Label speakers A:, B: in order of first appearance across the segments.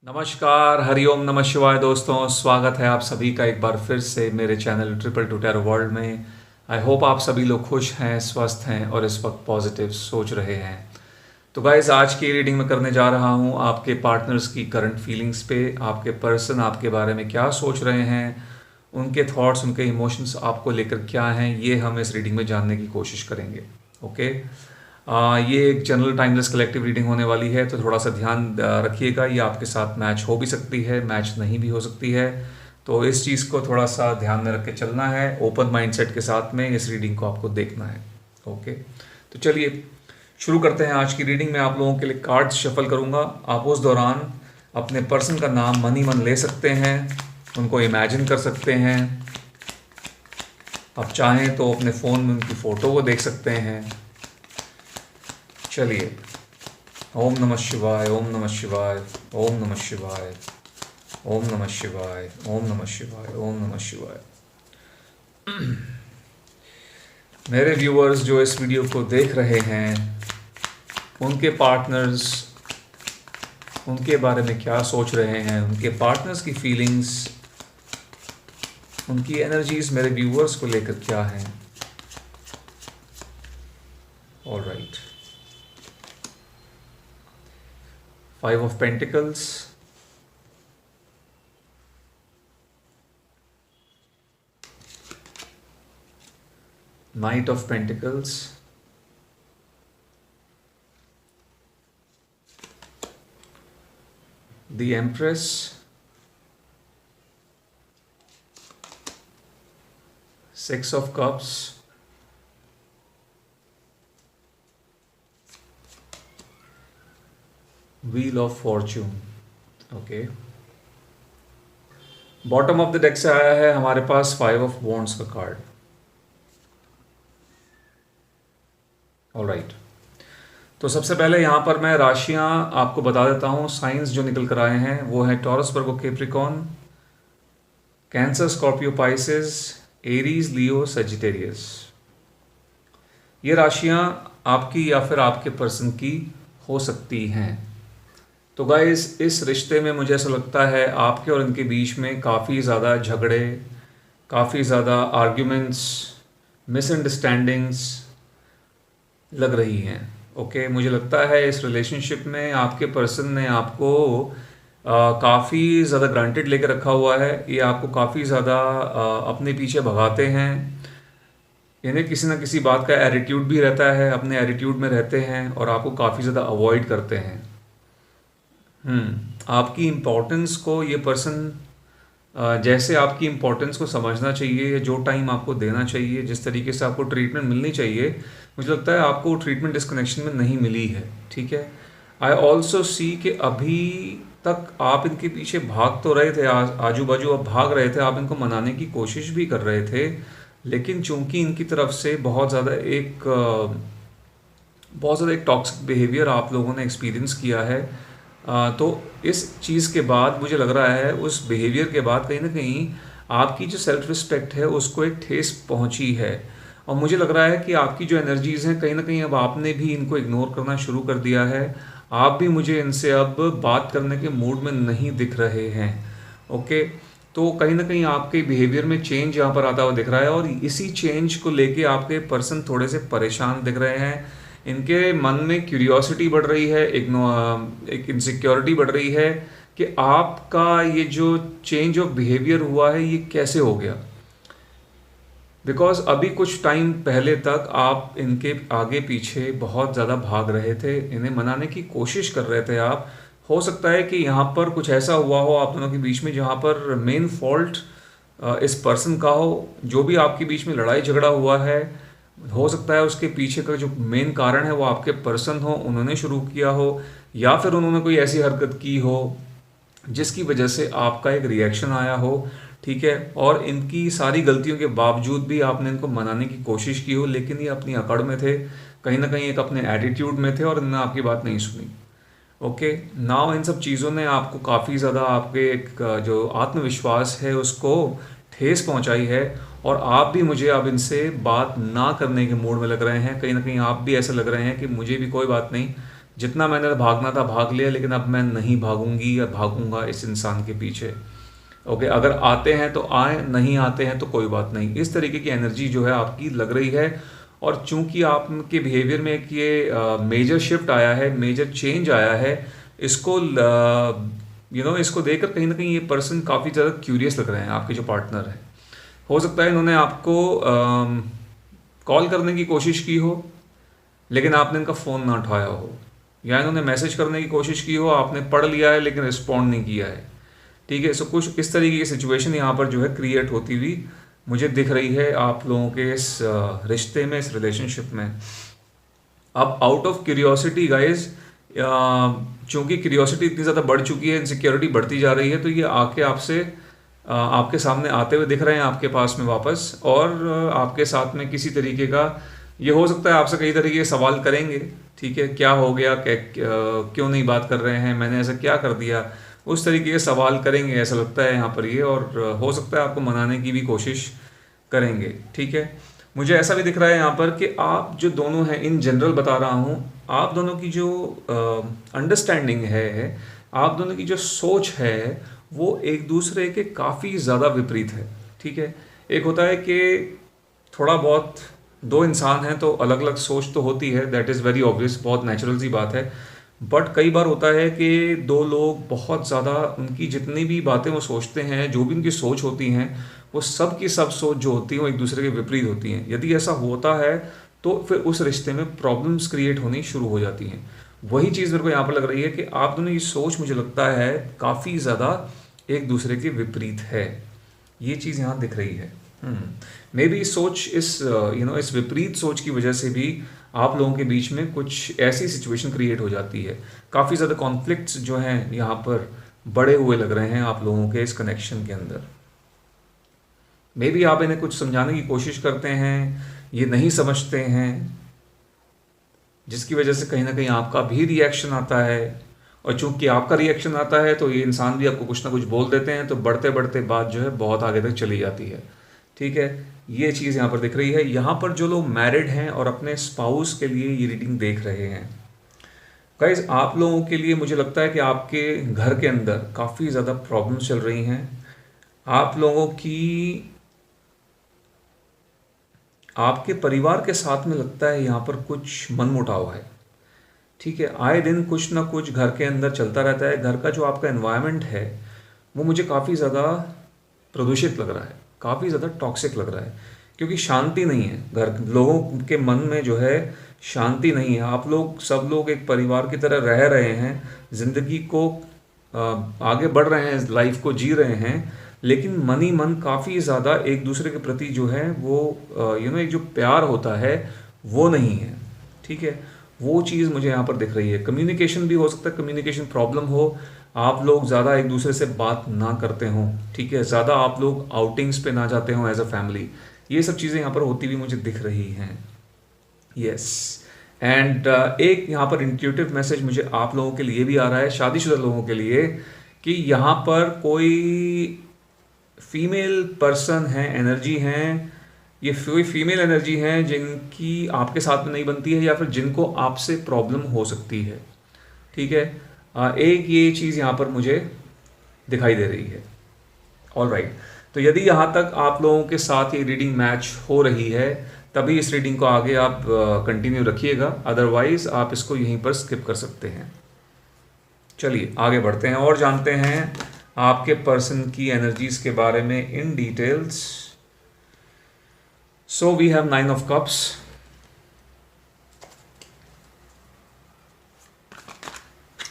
A: नमस्कार, हरिओम नमः शिवाय दोस्तों। स्वागत है आप सभी का एक बार फिर से मेरे channel triple two tarot world में। आई होप आप सभी लोग खुश हैं, स्वस्थ हैं और इस वक्त पॉजिटिव सोच रहे हैं। तो गाइज, आज की रीडिंग में करने जा रहा हूँ आपके पार्टनर्स की करंट फीलिंग्स पे। आपके पर्सन आपके बारे में क्या सोच रहे हैं, उनके थॉट्स, उनके इमोशंस आपको लेकर क्या हैं, ये हम इस रीडिंग में जानने की कोशिश करेंगे। ओके। ये एक जनरल टाइमलेस कलेक्टिव रीडिंग होने वाली है, तो थोड़ा सा ध्यान रखिएगा। ये आपके साथ मैच हो भी सकती है, मैच नहीं भी हो सकती है, तो इस चीज़ को थोड़ा सा ध्यान में रख के चलना है। ओपन माइंडसेट के साथ में इस रीडिंग को आपको देखना है। ओके, तो चलिए शुरू करते हैं आज की रीडिंग में। आप लोगों के लिए कार्ड्स शफल करूँगा। आप उस दौरान अपने पर्सन का नाम मन ही मन ले सकते हैं, उनको इमेजिन कर सकते हैं। आप चाहें तो अपने फ़ोन में उनकी फ़ोटो को देख सकते हैं। चलिए, ओम नमः शिवाय, ओम नमः शिवाय, ओम नमः शिवाय, ओम नमः शिवाय, ओम नमः शिवाय, ओम नमः शिवाय। मेरे व्यूअर्स जो इस वीडियो को देख रहे हैं, उनके पार्टनर्स उनके बारे में क्या सोच रहे हैं, उनके पार्टनर्स की फीलिंग्स, उनकी एनर्जीज मेरे व्यूअर्स को लेकर क्या हैं। Alright, 5 of Pentacles, Knight of Pentacles, the Empress, Six of Cups, Wheel of Fortune। Okay, bottom of the deck से आया है हमारे पास 5 of Wands का कार्ड। ऑलराइट, तो सबसे पहले यहाँ पर मैं राशियाँ आपको बता देता हूँ। साइंस जो निकल कर आए हैं वो है Taurus, Virgo, Capricorn, Cancer, Scorpio, Pisces, Aries, Leo, Sagittarius. ये राशियाँ आपकी या फिर आपके पर्सन की हो सकती हैं। तो गाइस, इस रिश्ते में मुझे ऐसा लगता है आपके और इनके बीच में काफ़ी ज़्यादा झगड़े, काफ़ी ज़्यादा आर्ग्यूमेंट्स, मिसअंडरस्टैंडिंग्स लग रही हैं। ओके, मुझे लगता है इस रिलेशनशिप में आपके पर्सन ने आपको काफ़ी ज़्यादा ग्रांटेड लेकर रखा हुआ है। ये आपको काफ़ी ज़्यादा अपने पीछे भगाते हैं। इन्हें किसी ना किसी बात का एटीट्यूड भी रहता है, अपने एटीट्यूड में रहते हैं और आपको काफ़ी ज़्यादा अवॉइड करते हैं। आपकी इम्पोर्टेंस को ये पर्सन, जैसे आपकी इम्पोर्टेंस को समझना चाहिए, जो टाइम आपको देना चाहिए, जिस तरीके से आपको ट्रीटमेंट मिलनी चाहिए, मुझे लगता है आपको ट्रीटमेंट इस कनेक्शन में नहीं मिली है। ठीक है, आई ऑल्सो सी कि अभी तक आप इनके पीछे भाग तो रहे थे, आजू बाजू आप भाग रहे थे, आप इनको मनाने की कोशिश भी कर रहे थे, लेकिन चूंकि इनकी तरफ से बहुत ज़्यादा एक टॉक्सिक बिहेवियर आप लोगों ने एक्सपीरियंस किया है, तो इस चीज़ के बाद मुझे लग रहा है, उस बिहेवियर के बाद कहीं ना कहीं आपकी जो सेल्फ रिस्पेक्ट है उसको एक ठेस पहुंची है। और मुझे लग रहा है कि आपकी जो एनर्जीज़ हैं, कहीं ना कहीं अब आपने भी इनको इग्नोर करना शुरू कर दिया है। आप भी मुझे इनसे अब बात करने के मूड में नहीं दिख रहे हैं। ओके, तो कहीं ना कहीं आपके बिहेवियर में चेंज यहाँ पर आता हुआ दिख रहा है और इसी चेंज को लेके आपके पर्सन थोड़े से परेशान दिख रहे हैं। इनके मन में क्यूरियोसिटी बढ़ रही है, एक इनसिक्योरिटी बढ़ रही है कि आपका ये जो चेंज ऑफ बिहेवियर हुआ है ये कैसे हो गया। बिकॉज अभी कुछ टाइम पहले तक आप इनके आगे पीछे बहुत ज़्यादा भाग रहे थे, इन्हें मनाने की कोशिश कर रहे थे आप। हो सकता है कि यहाँ पर कुछ ऐसा हुआ हो आप दोनों के बीच में जहाँ पर मेन फॉल्ट इस पर्सन का हो। जो भी आपके बीच में लड़ाई झगड़ा हुआ है, हो सकता है उसके पीछे का जो मेन कारण है वो आपके पर्सन हो, उन्होंने शुरू किया हो, या फिर उन्होंने कोई ऐसी हरकत की हो जिसकी वजह से आपका एक रिएक्शन आया हो। ठीक है, और इनकी सारी गलतियों के बावजूद भी आपने इनको मनाने की कोशिश की हो, लेकिन ये अपनी अकड़ में थे, कहीं ना कहीं एक अपने एटीट्यूड में थे और इन्होंने आपकी बात नहीं सुनी। ओके, नाउ इन सब चीज़ों ने आपको काफ़ी ज़्यादा आपके एक जो आत्मविश्वास है उसको ठेस पहुंचाई है और आप भी मुझे अब इनसे बात ना करने के मूड में लग रहे हैं। कहीं ना कहीं आप भी ऐसे लग रहे हैं कि मुझे भी कोई बात नहीं, जितना मैंने भागना था भाग लिया, लेकिन अब मैं नहीं भागूंगी या भागूंगा इस इंसान के पीछे। ओके, अगर आते हैं तो आए, नहीं आते हैं तो कोई बात नहीं। इस तरीके की एनर्जी जो है आपकी लग रही है। और चूंकि आपके बिहेवियर में एक ये मेजर शिफ्ट आया है, मेजर चेंज आया है, इसको इसको देखकर कहीं ना कहीं ये पर्सन काफ़ी ज़्यादा क्यूरियस लग रहे हैं, आपके जो पार्टनर हैं। हो सकता है इन्होंने आपको कॉल करने की कोशिश की हो, लेकिन आपने इनका फ़ोन ना उठाया हो, या इन्होंने मैसेज करने की कोशिश की हो, आपने पढ़ लिया है लेकिन रिस्पॉन्ड नहीं किया है। ठीक है, सो कुछ इस तरीके की सिचुएशन यहाँ पर जो है क्रिएट होती हुई मुझे दिख रही है आप लोगों के इस रिश्ते में, इस रिलेशनशिप में। अब आउट ऑफ क्यूरियोसिटी गाइज, चूंकि क्यूरियोसिटी इतनी ज़्यादा बढ़ चुकी है, इनसिक्योरिटी बढ़ती जा रही है, तो ये आके आपसे आपके सामने आते हुए दिख रहे हैं आपके पास में वापस, और आपके साथ में किसी तरीके का, ये हो सकता है आपसे कई तरीके के सवाल करेंगे। ठीक है, क्या हो गया, क्यों नहीं बात कर रहे हैं, मैंने ऐसा क्या कर दिया, उस तरीके के सवाल करेंगे ऐसा लगता है यहाँ पर ये। और हो सकता है आपको मनाने की भी कोशिश करेंगे। ठीक है, मुझे ऐसा भी दिख रहा है यहाँ पर कि आप जो दोनों हैं, इन जनरल बता रहा हूँ, आप दोनों की जो अंडरस्टैंडिंग है, आप दोनों की जो सोच है, वो एक दूसरे के काफ़ी ज़्यादा विपरीत है। ठीक है, एक होता है कि थोड़ा बहुत दो इंसान हैं तो अलग अलग सोच तो होती है, दैट इज़ वेरी ऑब्वियस, बहुत नेचुरल सी बात है। बट कई बार होता है कि दो लोग बहुत ज़्यादा, उनकी जितनी भी बातें वो सोचते हैं, जो भी उनकी सोच होती हैं, वो सब की सब सोच जो होती है वो एक दूसरे के विपरीत होती हैं। यदि ऐसा होता है तो फिर उस रिश्ते में प्रॉब्लम्स क्रिएट होनी शुरू हो जाती हैं। वही चीज़ मेरे को यहाँ पर लग रही है कि आप दोनों की सोच, मुझे लगता है, काफ़ी ज़्यादा एक दूसरे के विपरीत है। ये चीज़ यहाँ दिख रही है। मे बी सोच, इस विपरीत सोच की वजह से भी आप लोगों के बीच में कुछ ऐसी सिचुएशन क्रिएट हो जाती है। काफ़ी ज़्यादा कॉन्फ्लिक्ट्स जो हैं यहाँ पर बड़े हुए लग रहे हैं आप लोगों के इस कनेक्शन के अंदर। मे बी आप इन्हें कुछ समझाने की कोशिश करते हैं, ये नहीं समझते हैं, जिसकी वजह से कहीं ना कहीं आपका भी रिएक्शन आता है। और चूंकि आपका रिएक्शन आता है तो ये इंसान भी आपको कुछ ना कुछ बोल देते हैं, तो बढ़ते बढ़ते बात जो है बहुत आगे तक चली जाती है। ठीक है, ये चीज़ यहाँ पर दिख रही है। यहाँ पर जो लोग मैरिड हैं और अपने स्पाउस के लिए ये रीडिंग देख रहे हैं, गाइज, आप लोगों के लिए मुझे लगता है कि आपके घर के अंदर काफ़ी ज़्यादा प्रॉब्लम्स चल रही हैं। आप लोगों की, आपके परिवार के साथ में लगता है यहाँ पर कुछ मनमुटाव है। ठीक है, आए दिन कुछ ना कुछ घर के अंदर चलता रहता है। घर का जो आपका एनवायरनमेंट है वो मुझे काफ़ी ज़्यादा प्रदूषित लग रहा है, काफ़ी ज़्यादा टॉक्सिक लग रहा है, क्योंकि शांति नहीं है। घर लोगों के मन में जो है शांति नहीं है। आप लोग सब लोग एक परिवार की तरह रह रहे हैं, ज़िंदगी को आगे बढ़ रहे हैं, लाइफ को जी रहे हैं, लेकिन मन ही मन काफ़ी ज़्यादा एक दूसरे के प्रति जो है वो एक जो प्यार होता है वो नहीं है। ठीक है, वो चीज़ मुझे यहाँ पर दिख रही है। कम्युनिकेशन भी हो सकता है, कम्युनिकेशन प्रॉब्लम हो, आप लोग ज़्यादा एक दूसरे से बात ना करते हों। ठीक है, ज़्यादा आप लोग आउटिंग्स पे ना जाते हों एज अ फैमिली। ये सब चीज़ें यहाँ पर होती हुई मुझे दिख रही हैं। यस, एंड एक यहाँ पर इंट्यूटिव मैसेज मुझे आप लोगों के लिए भी आ रहा है, शादीशुदा लोगों के लिए, कि यहाँ पर कोई फीमेल पर्सन है, एनर्जी हैं, ये कोई फीमेल एनर्जी हैं जिनकी आपके साथ में नहीं बनती है, या फिर जिनको आपसे प्रॉब्लम हो सकती है। ठीक है, एक ये चीज़ यहाँ पर मुझे दिखाई दे रही है। ऑल राइट, तो यदि यहाँ तक आप लोगों के साथ ये रीडिंग मैच हो रही है, तभी इस रीडिंग को आगे आप कंटिन्यू रखिएगा, अदरवाइज आप इसको यहीं पर स्किप कर सकते हैं। चलिए आगे बढ़ते हैं और जानते हैं आपके पर्सन की एनर्जीज के बारे में in details. So we have 9 of cups,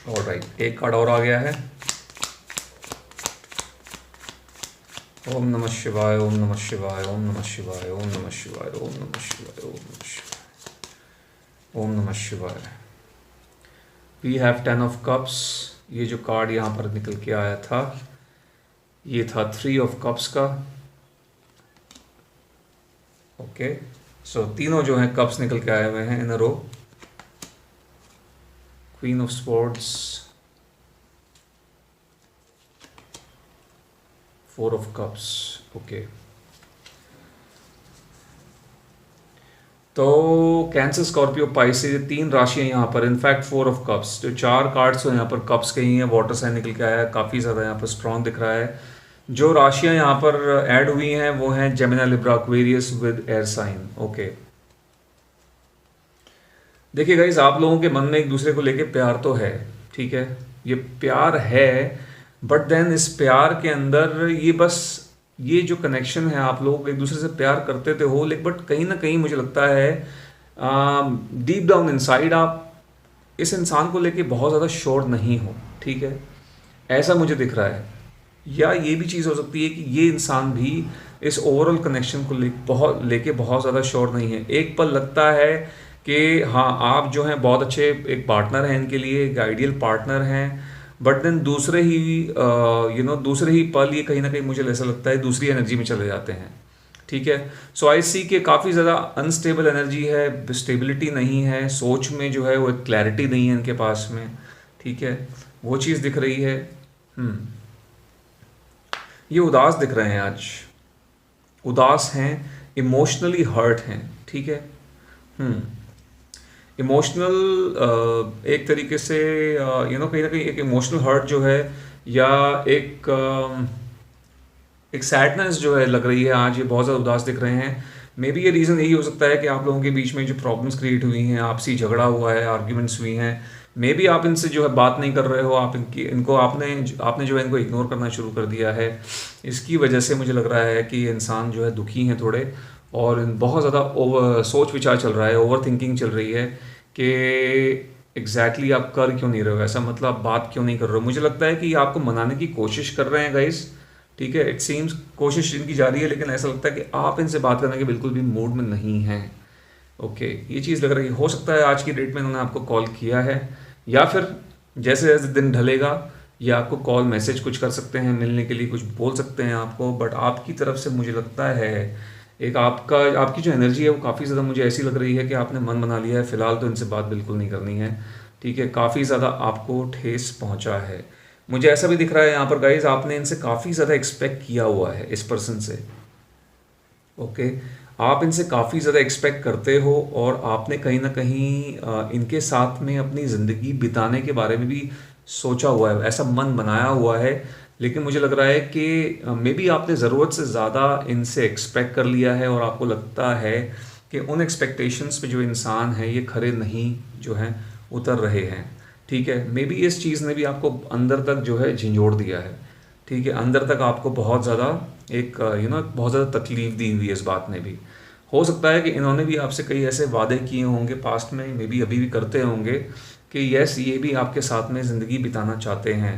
A: alright, एक कार्ड और आ गया है। ओम नमः शिवाय, ओम नमः शिवाय, ओम नमः शिवाय, ओम नमः शिवाय, ओम नमः शिवाय, ओम नमः शिवाय, ओम नमः शिवाय। We have 10 of cups. ये जो कार्ड यहाँ पर निकल के आया था, ये था 3 ऑफ कप्स का। ओके, सो तीनों जो हैं कप्स निकल के आए हुए हैं in a row. Queen of swords, 4 of cups. Okay, तो कैंसर, स्कॉर्पियो, पाइसेस, ये 3 राशियाँ यहाँ पर, इनफैक्ट 4 ऑफ कप्स, जो 4 कार्ड्स तो यहाँ पर कप्स के ही हैं, वाटर साइन निकल के आया है, काफ़ी ज़्यादा यहाँ पर स्ट्रॉन्ग दिख रहा है। जो राशियाँ यहाँ पर ऐड हुई हैं वो हैं Gemini, Libra, Aquarius with air sign. Okay, देखिए गाइस, आप लोगों के मन में एक दूसरे को लेके प्यार तो है, ठीक है, ये प्यार है, बट देन इस प्यार के अंदर ये बस ये जो कनेक्शन है, आप लोग एक दूसरे से प्यार करते थे हो, लेकिन बट कहीं ना कहीं मुझे लगता है डीप डाउन इनसाइड आप इस इंसान को लेके बहुत ज़्यादा श्योर नहीं हो, ठीक है, ऐसा मुझे दिख रहा है। या ये भी चीज़ हो सकती है कि ये इंसान भी इस ओवरऑल कनेक्शन को लेके बहुत ज़्यादा श्योर नहीं है। एक पल लगता है कि हाँ, आप जो हैं बहुत अच्छे एक पार्टनर हैं इनके लिए, एक आइडियल पार्टनर हैं, बट देन दूसरे ही पल ये कहीं ना कहीं मुझे ऐसा लगता है दूसरी एनर्जी में चले जाते हैं, ठीक है। सो आई सी के काफ़ी ज़्यादा अनस्टेबल एनर्जी है, स्टेबिलिटी नहीं है, सोच में जो है वो क्लैरिटी नहीं है इनके पास में, ठीक है, वो चीज़ दिख रही है। ये उदास दिख रहे हैं आज, उदास हैं, इमोशनली हर्ट हैं, ठीक है। इमोशनल एक तरीके से कहीं ना कहीं एक इमोशनल हर्ट जो है, या एक सैडनेस जो है लग रही है आज, ये बहुत ज़्यादा उदास दिख रहे हैं। मे बी ये रीज़न यही हो सकता है कि आप लोगों के बीच में जो प्रॉब्लम्स क्रिएट हुई हैं, आपसी झगड़ा हुआ है, आर्ग्यूमेंट्स हुई हैं, मे बी आप इनसे जो है बात नहीं कर रहे हो, आप इनको आपने जो है इनको इग्नोर करना शुरू कर दिया है। इसकी वजह से मुझे लग रहा है कि इंसान जो है दुखी हैं थोड़े, और बहुत ज़्यादा सोच विचार चल रहा है, ओवर थिंकिंग चल रही है कि एग्जैक्टली आप कर क्यों नहीं रहे हो ऐसा, मतलब आप बात क्यों नहीं कर रहे हो। मुझे लगता है कि आपको मनाने की कोशिश कर रहे हैं गाइस, ठीक है, इट सीम्स कोशिश इनकी जा रही है, लेकिन ऐसा लगता है कि आप इनसे बात करने के बिल्कुल भी मूड में नहीं हैं। ओके, ये चीज़ लग रही है। हो सकता है आज की डेट में इन्होंने आपको कॉल किया है, या फिर जैसे जैसे दिन ढलेगा या आपको कॉल मैसेज कुछ कर सकते हैं, मिलने के लिए कुछ बोल सकते हैं आपको, बट आपकी तरफ से मुझे लगता है एक आपकी जो एनर्जी है वो काफ़ी ज़्यादा मुझे ऐसी लग रही है कि आपने मन बना लिया है फ़िलहाल तो इनसे बात बिल्कुल नहीं करनी है, ठीक है। काफ़ी ज़्यादा आपको ठेस पहुंचा है, मुझे ऐसा भी दिख रहा है यहाँ पर गाइज, आपने इनसे काफ़ी ज़्यादा एक्सपेक्ट किया हुआ है इस पर्सन से। ओके, आप इनसे काफ़ी ज़्यादा एक्सपेक्ट करते हो, और आपने कहीं ना कहीं इनके साथ में अपनी ज़िंदगी बिताने के बारे में भी सोचा हुआ है, ऐसा मन बनाया हुआ है, लेकिन मुझे लग रहा है कि मे बी आपने ज़रूरत से ज़्यादा इनसे एक्सपेक्ट कर लिया है, और आपको लगता है कि उन एक्सपेक्टेशंस पे जो इंसान है ये खरे नहीं जो हैं उतर रहे हैं, ठीक है। मे बी इस चीज़ ने भी आपको अंदर तक जो है झंझोड़ दिया है, ठीक है, अंदर तक आपको बहुत ज़्यादा बहुत ज़्यादा तकलीफ दी हुई है इस बात ने भी। हो सकता है कि इन्होंने भी आपसे कई ऐसे वादे किए होंगे पास्ट में, मे बी अभी भी करते होंगे कि यस, ये भी आपके साथ में ज़िंदगी बिताना चाहते हैं,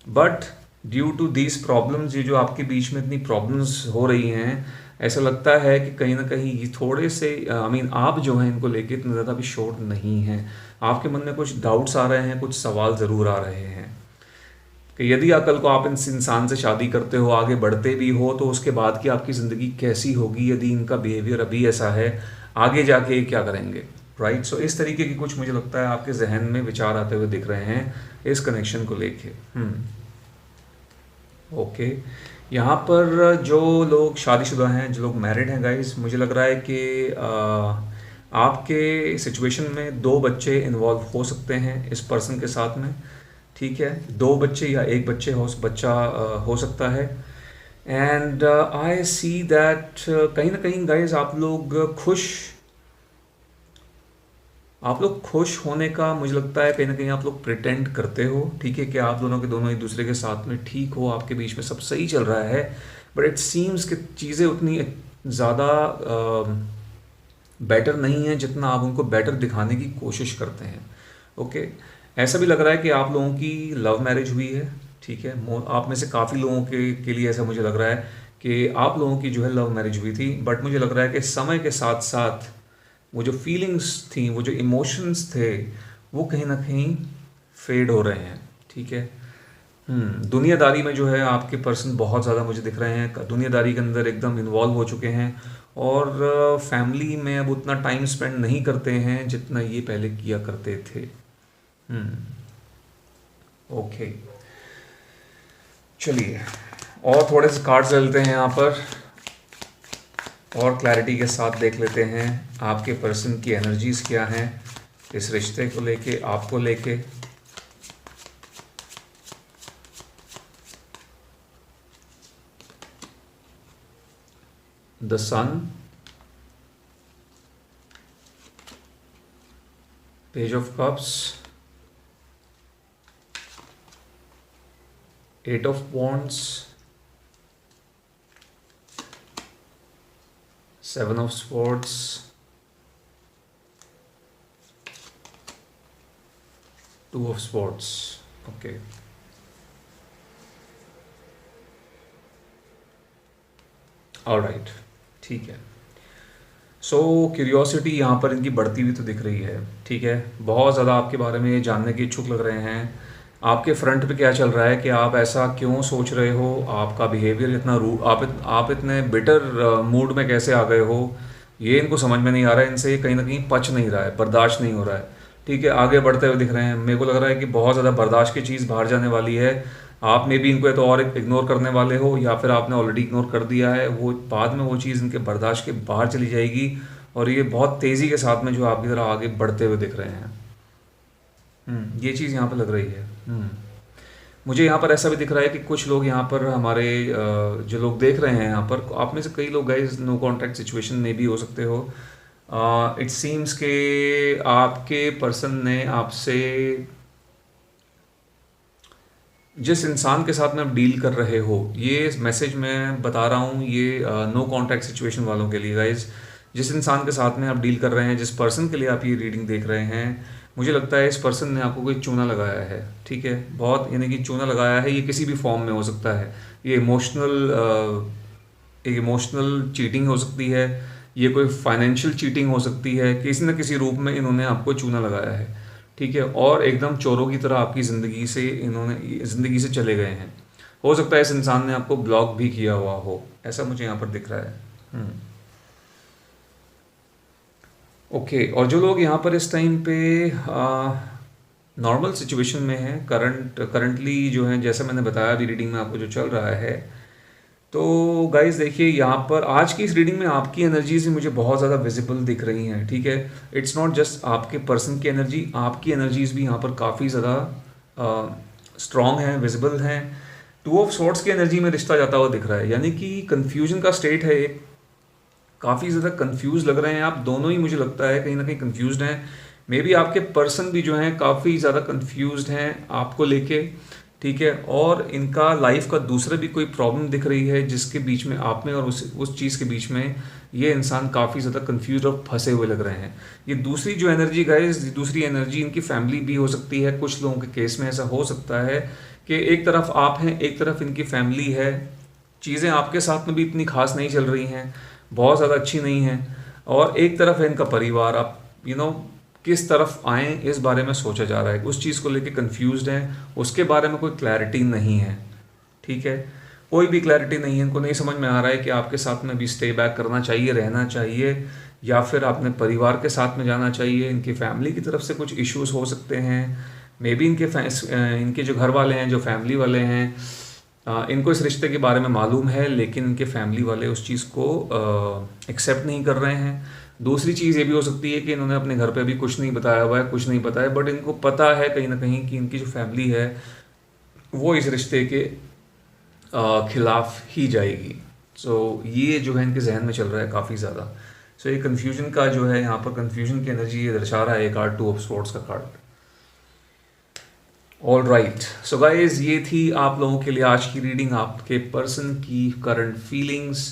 A: but due to these problems, ये जो आपके बीच में इतनी प्रॉब्लम्स हो रही हैं, ऐसा लगता है कि कहीं ना कहीं ये थोड़े से आप जो हैं इनको लेके इतने ज़्यादा भी श्योर नहीं हैं, आपके मन में कुछ डाउट्स आ रहे हैं, कुछ सवाल ज़रूर आ रहे हैं कि यदि कल को आप इस इंसान से शादी करते हो, आगे बढ़ते भी हो, तो उसके बाद की आपकी ज़िंदगी कैसी होगी, यदि इनका बिहेवियर अभी ऐसा है, आगे जाके क्या करेंगे, राइट। सो इस तरीके की कुछ मुझे लगता है आपके जहन में विचार आते हुए दिख रहे हैं इस कनेक्शन को लेके। ओके, यहाँ पर जो लोग शादीशुदा हैं, जो लोग मैरिड हैं गाइस, मुझे लग रहा है कि आपके सिचुएशन में 2 बच्चे इन्वॉल्व हो सकते हैं इस पर्सन के साथ में, ठीक है, 2 बच्चे या 1 बच्चा हो सकता है। एंड आई सी दैट कहीं ना कहीं गाइस आप लोग खुश होने का मुझे लगता है कहीं ना कहीं आप लोग प्रिटेंड करते हो, ठीक है, कि आप दोनों के दोनों एक दूसरे के साथ में ठीक हो, आपके बीच में सब सही चल रहा है, बट इट सीम्स कि चीज़ें उतनी ज़्यादा बेटर नहीं है जितना आप उनको बेटर दिखाने की कोशिश करते हैं। ओके, ऐसा भी लग रहा है कि आप लोगों की लव मैरिज हुई है, ठीक है, आप में से काफ़ी लोगों के लिए ऐसा मुझे लग रहा है कि आप लोगों की जो है लव मैरिज हुई थी, बट मुझे लग रहा है कि समय के साथ साथ वो जो फीलिंग्स थी, वो जो इमोशंस थे, वो कहीं ना कहीं फेड हो रहे हैं, ठीक है। दुनियादारी में जो है आपके पर्सन बहुत ज़्यादा मुझे दिख रहे हैं, दुनियादारी के अंदर एकदम इन्वॉल्व हो चुके हैं, और फैमिली में अब उतना टाइम स्पेंड नहीं करते हैं जितना ये पहले किया करते थे। ओके, चलिए और थोड़े से कार्ड्स लेते हैं यहाँ पर। और क्लैरिटी के साथ देख लेते हैं आपके पर्सन की एनर्जीज़ क्या हैं इस रिश्ते को लेके, आपको लेके। The sun, page of cups, 8 of wands, 7 of swords, 2 of swords। Okay, alright, ठीक है। सो क्यूरियोसिटी यहाँ पर इनकी बढ़ती हुई तो दिख रही है, ठीक है। बहुत ज़्यादा आपके बारे में जानने के इच्छुक लग रहे हैं। आपके फ्रंट पे क्या चल रहा है कि आप ऐसा क्यों सोच रहे हो, आपका बिहेवियर इतना आप इतने बिटर मूड में कैसे आ गए हो, ये इनको समझ में नहीं आ रहा है। इनसे ये कहीं ना कहीं पच नहीं रहा है, बर्दाश्त नहीं हो रहा है, ठीक है। आगे बढ़ते हुए दिख रहे हैं। मेरे को लग रहा है कि बहुत ज़्यादा बर्दाश्त की चीज़ बाहर जाने वाली है। आप में भी इनको या तो और इग्नोर करने वाले हो, या फिर आपने ऑलरेडी इग्नोर कर दिया है। वो बाद में वो चीज़ इनके बर्दाश्त के बाहर चली जाएगी, और ये बहुत तेज़ी के साथ में जो आपकी तरह आगे बढ़ते हुए दिख रहे हैं। ये चीज़ यहाँ पर लग रही है। मुझे यहाँ पर ऐसा भी दिख रहा है कि कुछ लोग यहाँ पर हमारे जो लोग देख रहे हैं यहाँ पर, आप में से कई लोग गाइस नो कॉन्टैक्ट सिचुएशन में भी हो सकते हो। इट सीम्स के आपके पर्सन ने आपसे, जिस इंसान के साथ में आप डील कर रहे हो, ये मैसेज मैं बता रहा हूँ ये नो कॉन्टैक्ट सिचुएशन वालों के लिए गाइज। जिस इंसान के साथ में आप डील कर रहे हैं, जिस पर्सन के लिए आप ये रीडिंग देख रहे हैं, मुझे लगता है इस पर्सन ने आपको कोई चूना लगाया है, ठीक है। बहुत, यानी कि चूना लगाया है, ये किसी भी फॉर्म में हो सकता है। ये इमोशनल चीटिंग हो सकती है, ये कोई फाइनेंशियल चीटिंग हो सकती है, किसी न किसी रूप में इन्होंने आपको चूना लगाया है, ठीक है। और एकदम चोरों की तरह आपकी ज़िंदगी से चले गए हैं। हो सकता है इस इंसान ने आपको ब्लॉक भी किया हुआ हो, ऐसा मुझे यहाँ पर दिख रहा है। ओके, और जो लोग यहाँ पर इस टाइम पे नॉर्मल सिचुएशन में हैं, करंटली जो है, जैसा मैंने बताया अभी रीडिंग में आपको जो चल रहा है, तो गाइज देखिए यहाँ पर आज की इस रीडिंग में आपकी एनर्जीज मुझे बहुत ज़्यादा विजिबल दिख रही हैं, ठीक है। इट्स नॉट जस्ट आपके पर्सन की एनर्जी, आपकी एनर्जीज भी यहाँ पर काफ़ी ज़्यादा स्ट्रॉन्ग हैं, विजिबल हैं। 2 ऑफ स्वॉर्ड्स की एनर्जी में रिश्ता जाता हुआ दिख रहा है, यानी कि कन्फ्यूजन का स्टेट है एक। काफ़ी ज़्यादा कंफ्यूज लग रहे हैं आप दोनों ही, मुझे लगता है कहीं ना कहीं कंफ्यूज्ड हैं। मे बी आपके पर्सन भी जो हैं काफ़ी ज़्यादा कंफ्यूज्ड हैं आपको लेके, ठीक है। और इनका लाइफ का दूसरा भी कोई प्रॉब्लम दिख रही है, जिसके बीच में आप में और उस चीज़ के बीच में ये इंसान काफ़ी ज़्यादा कंफ्यूज और फंसे हुए लग रहे हैं। ये दूसरी जो एनर्जी गाइस, दूसरी एनर्जी इनकी फैमिली भी हो सकती है। कुछ लोगों के केस में ऐसा हो सकता है कि एक तरफ आप हैं, एक तरफ इनकी फैमिली है। चीज़ें आपके साथ में भी इतनी खास नहीं चल रही हैं, बहुत ज़्यादा अच्छी नहीं हैं। और एक तरफ है इनका परिवार। आप किस तरफ आएँ इस बारे में सोचा जा रहा है, उस चीज़ को लेके कंफ्यूज्ड हैं, उसके बारे में कोई क्लैरिटी नहीं है, ठीक है। कोई भी क्लैरिटी नहीं है, इनको नहीं समझ में आ रहा है कि आपके साथ में भी स्टे बैक करना चाहिए, रहना चाहिए, या फिर अपने परिवार के साथ में जाना चाहिए। इनकी फैमिली की तरफ से कुछ इश्यूज हो सकते हैं। मे बी इनके जो घर वाले हैं, जो फैमिली वाले हैं, इनको इस रिश्ते के बारे में मालूम है, लेकिन इनके फैमिली वाले उस चीज़ को एक्सेप्ट नहीं कर रहे हैं। दूसरी चीज़ ये भी हो सकती है कि इन्होंने अपने घर पे अभी कुछ नहीं बताया हुआ है, कुछ नहीं पता है, बट इनको पता है कहीं ना कहीं कि इनकी जो फैमिली है वो इस रिश्ते के खिलाफ ही जाएगी। सो ये जो है इनके जहन में चल रहा है काफ़ी ज़्यादा। सो ये कन्फ्यूजन का जो है, यहाँ पर कन्फ्यूजन की एनर्जी ये दर्शा रहा है, ये कार्ड 2 ऑफ स्वॉर्ड्स का card. All right, so guys ये थी आप लोगों के लिए आज की रीडिंग, आपके पर्सन की करंट फीलिंग्स।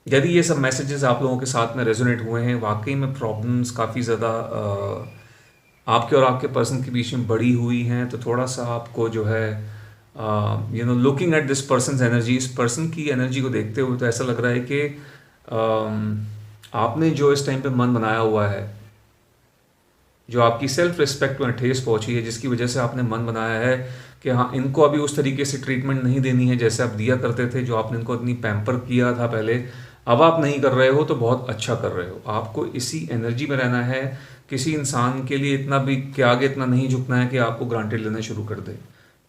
A: यदि ये सब मैसेजेस आप लोगों के साथ में रेजोनेट हुए हैं, वाकई में प्रॉब्लम्स काफ़ी ज़्यादा आपके और आपके पर्सन के बीच में बढ़ी हुई हैं, तो थोड़ा सा आपको जो है looking at this persons energy, इस पर्सन की एनर्जी को देखते हुए तो ऐसा लग रहा है कि आपने जो इस टाइम पे मन बनाया हुआ है, जो आपकी सेल्फ रिस्पेक्ट में ठेस पहुंची है, जिसकी वजह से आपने मन बनाया है कि हाँ, इनको अभी उस तरीके से ट्रीटमेंट नहीं देनी है जैसे आप दिया करते थे, जो आपने इनको इतनी पैम्पर किया था पहले, अब आप नहीं कर रहे हो तो बहुत अच्छा कर रहे हो। आपको इसी एनर्जी में रहना है, किसी इंसान के लिए इतना भी के आगे इतना नहीं झुकना है कि आपको ग्रांटेड लेना शुरू कर दे,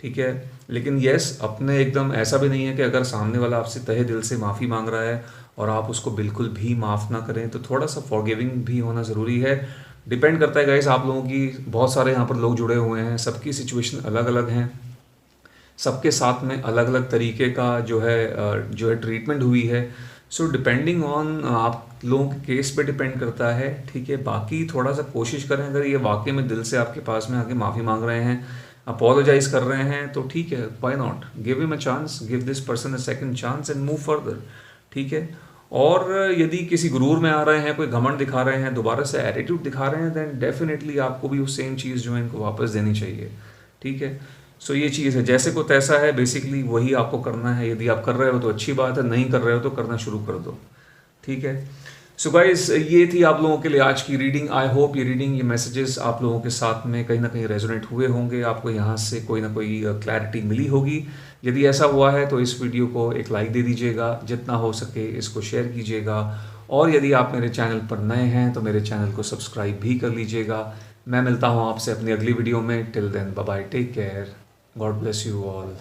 A: ठीक है। लेकिन यस, अपने एकदम ऐसा भी नहीं है कि अगर सामने वाला आपसे तहे दिल से माफ़ी मांग रहा है और आप उसको बिल्कुल भी माफ़ ना करें, तो थोड़ा सा फॉरगिविंग भी होना ज़रूरी है। डिपेंड करता है गाइस, आप लोगों की, बहुत सारे यहाँ पर लोग जुड़े हुए हैं, सबकी सिचुएशन अलग अलग हैं, सबके साथ में अलग अलग तरीके का जो है ट्रीटमेंट हुई है। सो डिपेंडिंग ऑन आप लोगों के केस पे डिपेंड करता है, ठीक है। बाकी थोड़ा सा कोशिश करें, अगर ये वाकई में दिल से आपके पास में आके माफ़ी मांग रहे हैं, अपोलोजाइज कर रहे हैं, तो ठीक है, why not, give him a chance, give this person a second chance and move further, ठीक है। और यदि किसी गुरूर में आ रहे हैं, कोई घमंड दिखा रहे हैं, दोबारा से एटीट्यूड दिखा रहे हैं, देन डेफिनेटली आपको भी वो सेम चीज़ जो है इनको वापस देनी चाहिए, ठीक है। सो ये चीज़ है, जैसे को तैसा है, बेसिकली वही आपको करना है। यदि आप कर रहे हो तो अच्छी बात है, नहीं कर रहे हो तो करना शुरू कर दो, ठीक है। सो गाइस, ये थी आप लोगों के लिए आज की रीडिंग। आई होप ये रीडिंग, ये मैसेजेस आप लोगों के साथ में कहीं ना कहीं रेजोनेट हुए होंगे, आपको यहाँ से कोई ना कोई क्लैरिटी मिली होगी। यदि ऐसा हुआ है तो इस वीडियो को एक लाइक दे दीजिएगा, जितना हो सके इसको शेयर कीजिएगा, और यदि आप मेरे चैनल पर नए हैं तो मेरे चैनल को सब्सक्राइब भी कर लीजिएगा। मैं मिलता हूँ आपसे अपनी अगली वीडियो में। Till then, bye bye, take care, God bless you all.